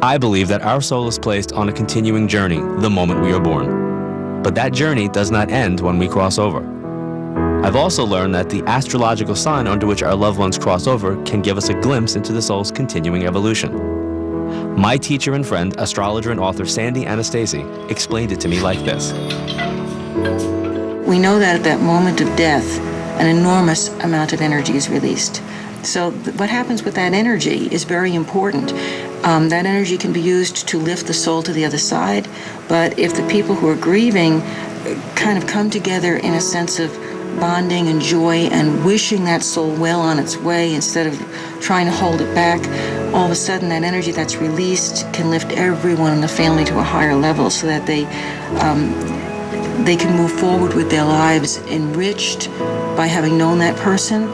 I believe that our soul is placed on a continuing journey the moment we are born. But that journey does not end when we cross over. I've also learned that the astrological sign under which our loved ones cross over can give us a glimpse into the soul's continuing evolution. My teacher and friend, astrologer and author Sandy Anastasi, explained it to me like this. We know that at that moment of death, an enormous amount of energy is released. So what happens with that energy is very important. That energy can be used to lift the soul to the other side, but if the people who are grieving kind of come together in a sense of bonding and joy and wishing that soul well on its way instead of trying to hold it back, all of a sudden that energy that's released can lift everyone in the family to a higher level so that they can move forward with their lives enriched by having known that person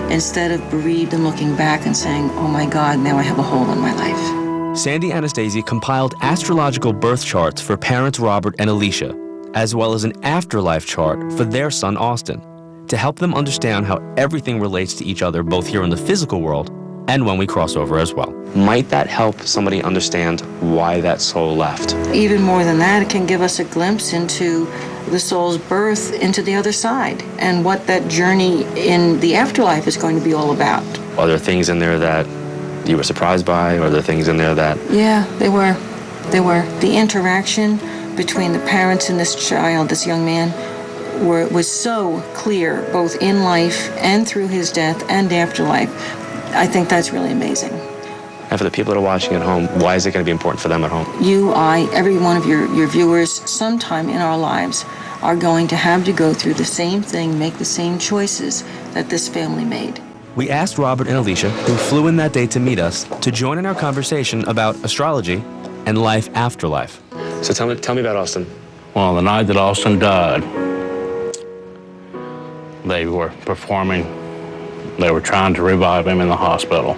instead of bereaved and looking back and saying, oh my God, now I have a hole in my life. Sandy Anastasi compiled astrological birth charts for parents Robert and Alicia, as well as an afterlife chart for their son Austin, to help them understand how everything relates to each other both here in the physical world and when we cross over as well. Might that help somebody understand why that soul left? Even more than that, it can give us a glimpse into the soul's birth into the other side and what that journey in the afterlife is going to be all about. Are there things in there that you were surprised by? Are there things in there that... Yeah, they were. The interaction between the parents and this child, this young man, was so clear, both in life and through his death and afterlife. I think that's really amazing. And for the people that are watching at home, why is it going to be important for them at home? You, I, every one of your viewers, sometime in our lives, are going to have to go through the same thing, make the same choices that this family made. We asked Robert and Alicia, who flew in that day to meet us, to join in our conversation about astrology and life after life. So tell me about Austin. Well, the night that Austin died, they were performing. They were trying to revive him in the hospital.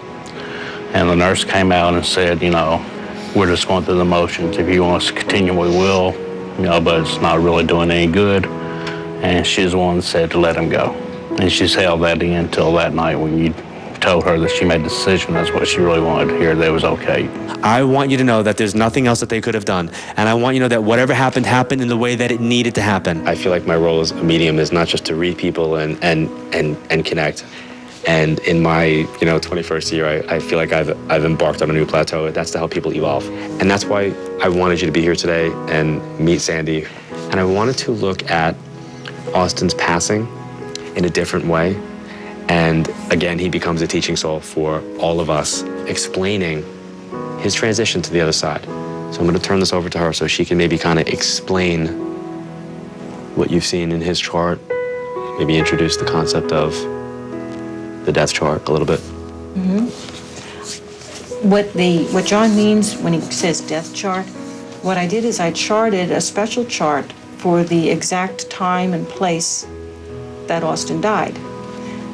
And the nurse came out and said, you know, we're just going through the motions. If you want us to continue, we will, you know, but it's not really doing any good. And she's the one that said to let him go. And she's held that in until that night when you told her that she made the decision. That's what she really wanted to hear, that it was okay. I want you to know that there's nothing else that they could have done. And I want you to know that whatever happened, happened in the way that it needed to happen. I feel like my role as a medium is not just to read people and connect. And in my 21st year, I feel like I've embarked on a new plateau. That's to help people evolve. And that's why I wanted you to be here today and meet Sandy. And I wanted to look at Austin's passing in a different way. And again, he becomes a teaching soul for all of us, explaining his transition to the other side. So I'm going to turn this over to her so she can maybe kind of explain what you've seen in his chart, maybe introduce the concept of the death chart a little bit. Mm-hmm. What John means when he says death chart, what I did is I charted a special chart for the exact time and place that Austin died.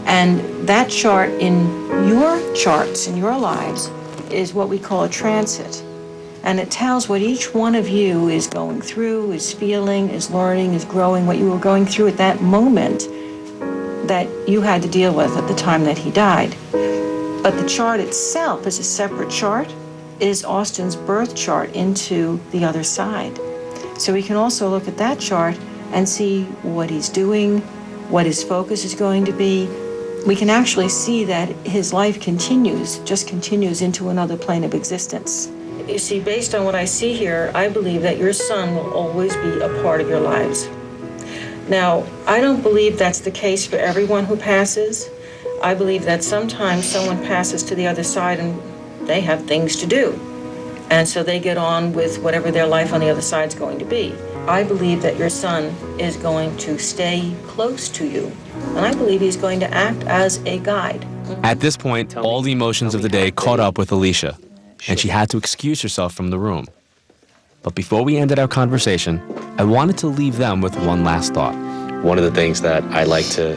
And that chart in your charts, in your lives, is what we call a transit. And it tells what each one of you is going through, is feeling, is learning, is growing, what you were going through at that moment that you had to deal with at the time that he died. But the chart itself is a separate chart, is Austin's birth chart into the other side. So we can also look at that chart and see what he's doing, what his focus is going to be. We can actually see that his life continues into another plane of existence. You see, based on what I see here, I believe that your son will always be a part of your lives. Now, I don't believe that's the case for everyone who passes. I believe that sometimes someone passes to the other side and they have things to do. And so they get on with whatever their life on the other side is going to be. I believe that your son is going to stay close to you. And I believe he's going to act as a guide. At this point, all the emotions of the day caught up with Alicia, and she had to excuse herself from the room. But before we ended our conversation, I wanted to leave them with one last thought. One of the things that I'd like to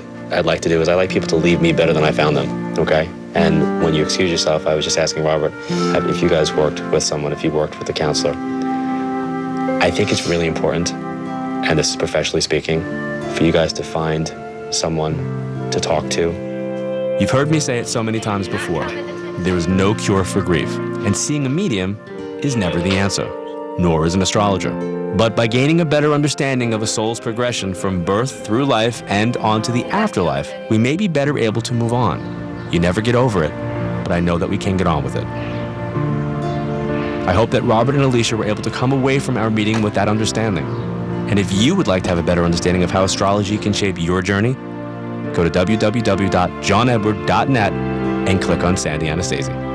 do is I like people to leave me better than I found them, okay? And when you excuse yourself, I was just asking Robert, if you guys worked with someone, if you worked with a counselor. I think it's really important, and this is professionally speaking, for you guys to find someone to talk to. You've heard me say it so many times before. There is no cure for grief, and seeing a medium is never the answer, nor is an astrologer. But by gaining a better understanding of a soul's progression from birth through life and on to the afterlife, we may be better able to move on. You never get over it, but I know that we can get on with it. I hope that Robert and Alicia were able to come away from our meeting with that understanding. And if you would like to have a better understanding of how astrology can shape your journey, go to www.johnedward.net and click on Sandy Anastasi.